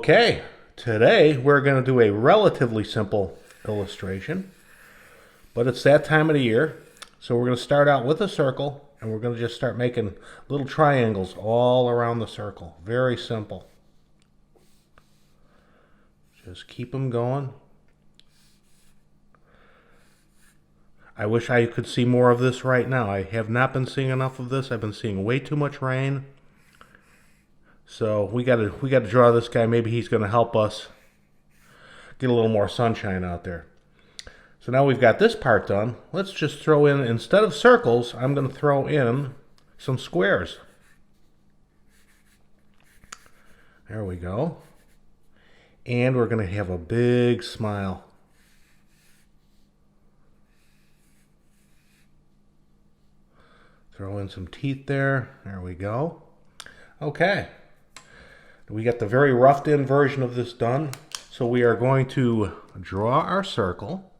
Okay, today we're going to do a relatively simple illustration, but it's that time of the year. So we're going to start out with a circle, and we're going to just start making little triangles all around the circle. Very simple. Just keep them going. I wish I could see more of this right now. I have not been seeing enough of this. I've been seeing way too much rain. So we got to draw this guy. Maybe he's going to help us get a little more sunshine out there. So now we've got this part done. Let's just throw in, instead of circles, I'm going to throw in some squares. There we go. And we're going to have a big smile. Throw in some teeth there. There we go. Okay. We got the very roughed in version of this done. So we are going to draw our circle.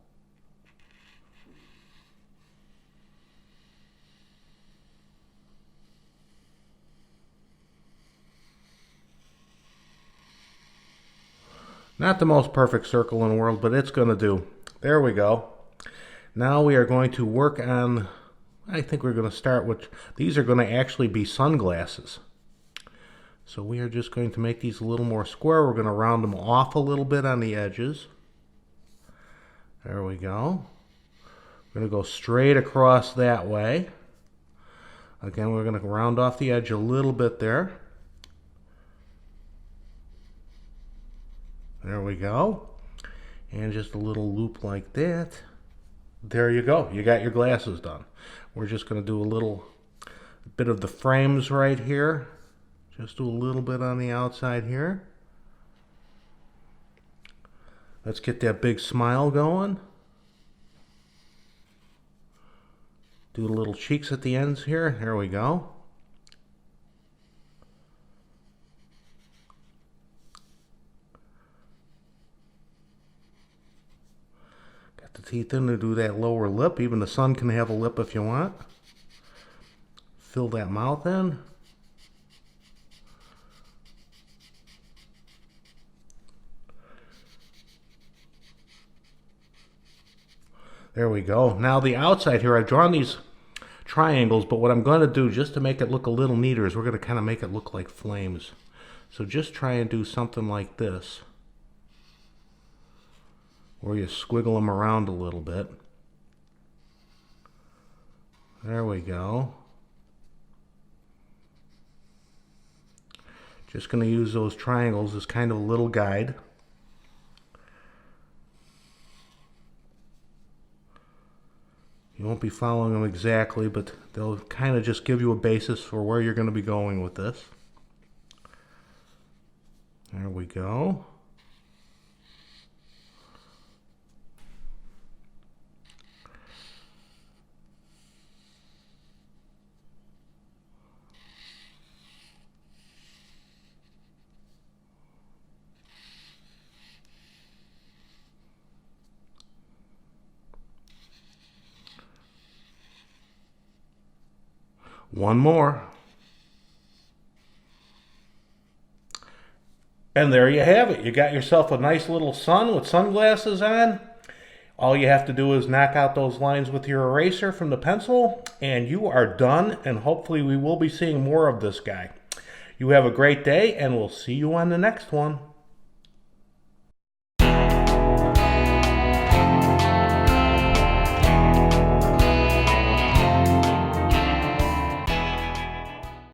Not the most perfect circle in the world, but it's going to do. There we go. Now we are going to work on, I think we're going to start with, these are going to actually be sunglasses. So we are just going to make these a little more square. We're going to round them off a little bit on the edges. There we go. We're going to go straight across that way. Again, we're going to round off the edge a little bit there. There we go. And just a little loop like that. There you go. You got your glasses done. We're just going to do a little bit of the frames right here. Just do a little bit on the outside here. Let's get that big smile going. Do the little cheeks at the ends here. There we go. Got the teeth in to do that lower lip. Even the sun can have a lip if you want. Fill that mouth in. There we go. Now the outside here, I've drawn these triangles, but what I'm going to do just to make it look a little neater is we're going to kind of make it look like flames. So just try and do something like this, where you squiggle them around a little bit. There we go. Just going to use those triangles as kind of a little guide. You won't be following them exactly, but they'll kind of just give you a basis for where you're going to be going with this. There we go. One more. And there you have it. You got yourself a nice little sun with sunglasses on. All you have to do is knock out those lines with your eraser from the pencil, and you are done, and hopefully we will be seeing more of this guy. You have a great day, and we'll see you on the next one.